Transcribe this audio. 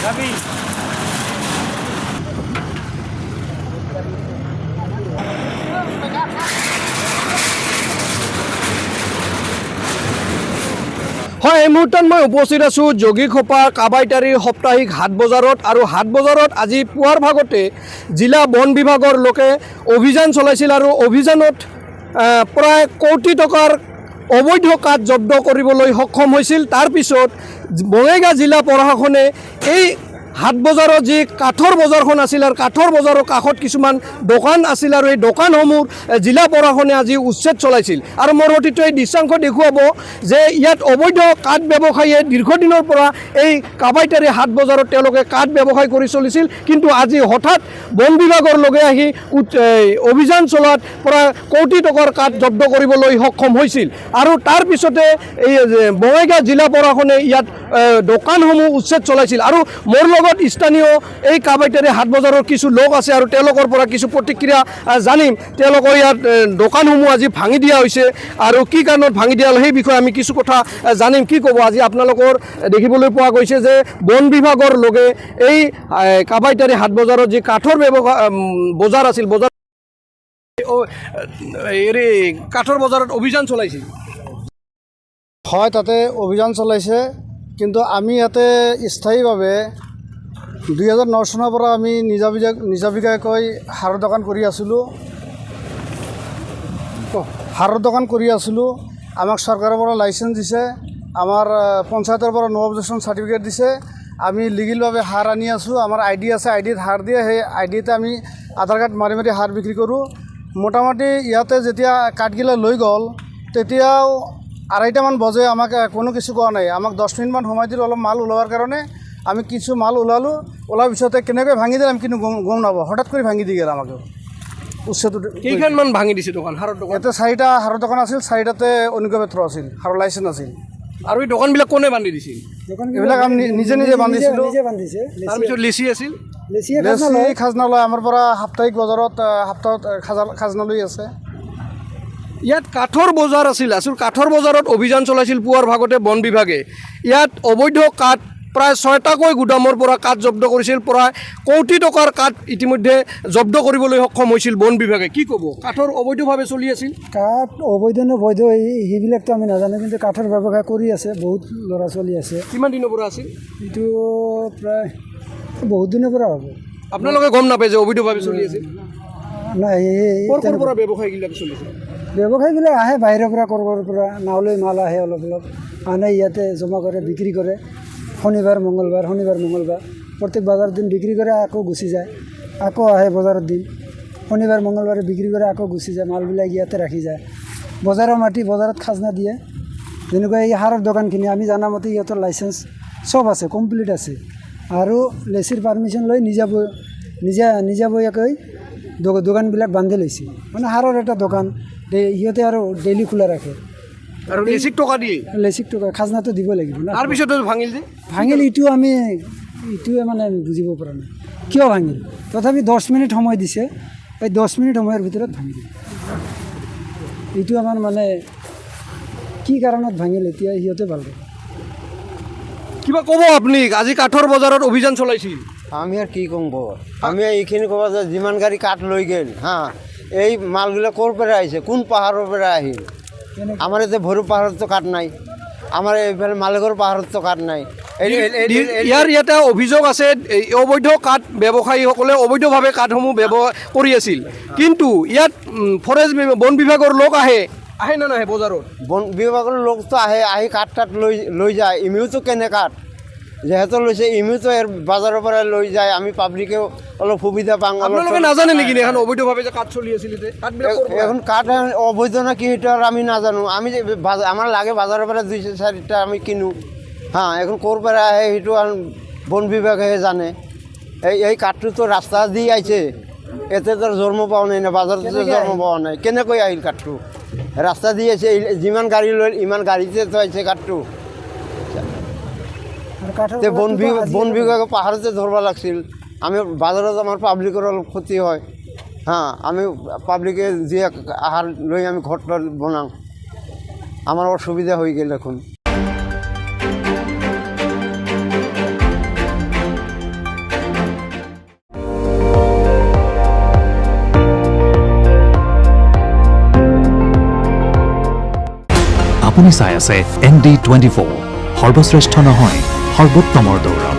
হয়, এই মুহূৰ্তত মই উপস্থিত আছোঁ যোগীঘোপা কাবাইতাৰী সাপ্তাহিক হাট বজাৰত। আৰু হাট বজাৰত আজি পুৱাৰ ভাগতে জিলা বন বিভাগৰ লোকে অভিযান চলাইছিল আৰু অভিযানত প্ৰায় কোটি টকাৰ অবৈধ কাঠ জব্দ কৰিবলৈ সক্ষম হৈছিল। তাৰ পিছত বঙাইগাঁও জিলা প্ৰশাসনে এই হাট বজাৰত যি কাঠৰ বজাৰখন আছিল আৰু কাঠৰ বজাৰৰ কাষত কিছুমান দোকান আছিল আৰু এই দোকানসমূহ জিলা প্ৰশাসনে আজি উচ্ছেদ চলাইছিল। আৰু মোৰ সতীৰ্থ এই দৃশ্যাংশ দেখুৱাব যে ইয়াত অবৈধ কাঠ ব্যৱসায়ীয়ে দীৰ্ঘদিনৰ পৰা এই কাবাইতাৰী হাট বজাৰত তেওঁলোকে কাঠ ব্যৱসায় কৰি চলিছিল। কিন্তু আজি হঠাৎ বন বিভাগৰ লগে আহি অভিযান চলোৱাত প্ৰায় কোটি টকাৰ কাঠ জব্দ কৰিবলৈ সক্ষম হৈছিল। আৰু তাৰ পিছতে এই বঙাইগাঁও জিলা প্ৰশাসনে ইয়াত দোকানসমূহ উচ্ছেদ চলাইছিল। আৰু মোৰ লগত স্থানীয় এই কাবাইতাৰী হাট বজাৰৰ কিছু লোক আছে আৰু তেওঁলোকৰ পৰা কিছু প্ৰতিক্ৰিয়া জানিম। তেওঁলোকৰ ইয়াত দোকানসমূহ আজি ভাঙি দিয়া হৈছে আৰু কি কাৰণত ভাঙি দিয়া হ'ল সেই বিষয়ে আমি কিছু কথা জানিম। কি ক'ব? আজি আপোনালোকৰ দেখিবলৈ পোৱা গৈছে যে বন বিভাগৰ লগে এই কাবাইতাৰী হাট বজাৰত যি কাঠৰ বজাৰ আছিল, বজাৰ কাঠৰ বজাৰত অভিযান চলাইছিল। হয়, তাতে অভিযান চলাইছে, কিন্তু আমি ইয়াতে স্থায়ীভাৱে 2009 চনৰ পৰা আমি নিজাববীয়াকৈ সাৰৰ দোকান কৰি আছিলোঁ। আমাক চৰকাৰৰ পৰা লাইচেঞ্চ দিছে, আমাৰ পঞ্চায়তৰ পৰা নো অবজেকশ্যন চাৰ্টিফিকেট দিছে। আমি লিগেলভাৱে সাৰ আনি আছোঁ। আমাৰ ID আছে, IDত সাৰ দিয়ে, সেই IDতে আমি আধাৰ কাৰ্ড মাৰি মাৰি সাৰ বিক্ৰী কৰোঁ। মোটামুটি ইয়াতে যেতিয়া কাঠগিলা লৈ গ'ল তেতিয়াও 2:30মান বজে আমাক কোনো কিছু কোৱা নাই। আমাক 10 মিনিটমান সময় দিল অলপ মাল ওলোৱাৰ কাৰণে। আমি কিছু মাল ওলালোঁ, ওলাৰ পিছতে কেনেকৈ ভাঙি দিলে আমি কিন্তু গম নাপাওঁ, হঠাৎ কৰি ভাঙি দি গ'ল আমাকে। উচ্ছেদটো কেইখনমান ভাঙি দিছে দোকান? সাৰৰ দোকান ইয়াতে 4টা সাৰৰ দোকান আছিল, 4টাতে অনুজ্ঞাপত্ৰ আছিল, সাৰৰ লাইচেঞ্চ আছিল। আৰু এই দোকানবিলাক কোনে বান্ধি দিছিল? এইবিলাক আমি নিজে বান্ধিছিলোঁ। তাৰপিছত লিচি আছিল, লিচি খাজনা লয় আমাৰ পৰা। সাপ্তাহিক বজাৰত সপ্তাহত খাজনা লৈ আছে। ইয়াত কাঠৰ বজাৰ আছিল। কাঠৰ বজাৰত অভিযান চলাইছিল পুৱাৰ ভাগতে বন বিভাগে। ইয়াত অবৈধ কাঠ প্ৰায় 6টাকৈ গুদামৰ পৰা কাঠ জব্দ কৰিছিল। প্ৰায় কোটি টকাৰ কাঠ ইতিমধ্যে জব্দ কৰিবলৈ সক্ষম হৈছিল বন বিভাগে। কি ক'ব? কাঠৰ অবৈধভাৱে চলি আছিল। কাঠ অবৈধ নে বৈধ সেইবিলাকতো আমি নাজানো, কিন্তু কাঠৰ ব্যৱসায় কৰি আছে, বহুত ল'ৰা ছোৱালী আছে। কিমান দিনৰ পৰা আছিল? এইটো প্ৰায় বহুত দিনৰ পৰা হ'ব। আপোনালোকে গম নাপায় যে অবৈধভাৱে চলি আছিল? নাই, ক'ৰ পৰা ব্যৱসায়ীবিলাক চলিছিল? ব্যৱসায়ীবিলাক আহে বাহিৰৰ পৰা, ক'ৰবাৰ পৰা নাওলৈ মাল আহে, অলপ আনে ইয়াতে জমা কৰে, বিক্ৰী কৰে। শনিবাৰ মঙ্গলবাৰ প্ৰত্যেক বজাৰৰ দিন বিক্ৰী কৰে, আকৌ গুচি যায়। আকৌ আহে বজাৰৰ দিন, শনিবাৰ মঙ্গলবাৰে বিক্ৰী কৰে, আকৌ গুচি যায়। মালবিলাক ইয়াতে ৰাখি যায়। বজাৰৰ মাটি বজাৰত খাজনা দিয়ে। যেনেকুৱা এই সাৰৰ দোকানখিনি আমি জানামতে সিহঁতৰ লাইচেঞ্চ চব আছে, কমপ্লিট আছে। আৰু লেচিৰ পাৰ্মিশ্যন লৈ নিজাববীয়াকৈ দোকানবিলাক বান্ধি লৈছে। মানে সাৰৰ এটা দোকান সিহঁতে আৰু ডেইলি খোলা ৰাখে। আৰু লেচিক টকা দিয়ে? লেচিক টকা খাজনাটো দিব লাগিব না। তাৰপিছত ভাঙিল যে? ভাঙিল এইটোৱে মানে বুজিব পৰা নাই কিয় ভাঙিল। তথাপি 10 মিনিট সময় দিছে, এই 10 মিনিট সময়ৰ ভিতৰত ভাঙিল। এইটো আমাৰ মানে কি কাৰণত ভাঙিল এতিয়া সিহঁতে ভালকৈ কিবা ক'ব আপুনি? আজি কাঠৰ বজাৰত অভিযান চলাইছিল। আমি আর কি কম আমি এইখিনি ক'ব যে যিমান গাড়ী কাঠ লৈ গেল এই মালগুলো ক'ৰ পৰা আহিছে, কোন পাহাৰৰ পৰা আহিল। আমাৰ ইয়াতে ভৈৰৱ পাহাৰতো কাঠ নাই, আমাৰ এইফালে মালিকৰ পাহাৰতো কাঠ নাই। ইয়াতে অভিযোগ আছে অবৈধ কাঠ ব্যৱসায়ীসকলে অবৈধভাৱে কাঠসমূহ ব্যৱহাৰ কৰি আছিল। কিন্তু ইয়াত ফৰেষ্ট বন বিভাগৰ লোক আহে না নাহে? বজাৰত বন বিভাগৰ লোকতো আহি কাঠ লৈ যায়। ইমিওতো কেনে কাঠ যেহেতু লৈছে, ইমিওতো বজাৰৰ পৰা লৈ যায়। আমি পাব্লিকেও অলপ সুবিধা পাওঁ। আপোনালোকে নাজানে নেকি এখন অবৈধভাৱে যে কাঠ চলি আছিল? এখন কাঠ অবৈধ না কি সেইটো আৰু আমি নাজানো। আমি আমাৰ লাগে বজাৰৰ পৰা 2-4টা আমি কিনো। এখন ক'ৰ পৰা আহে সেইটো বন বিভাগেহে জানে। এই কাঠটোতো ৰাস্তা দি আহিছে, এতে তো জন্ম পোৱা নাই না, বজাৰতো জন্ম পোৱা নাই। কেনেকৈ আহিল কাঠটো? ৰাস্তা দি আহিছে, যিমান গাড়ী লৈ ইমান গাড়ীতে তো আহিছে কাঠটো। বন বিভাগে পাহাৰতে ধৰব লাগছিল। আমি বজাৰত আমাৰ পাব্লিকৰ অলপ ক্ষতি হয়। আমি পাব্লিকে যি আহাৰ লৈ আমি ঘৰত বনাওঁ, আমাৰ অসুবিধা হয়ে গেল এখন। আপুনি চাই আছে ND24 সৰ্বশ্ৰেষ্ঠ নহয় সৰ্বোত্তমৰ দৌৰত।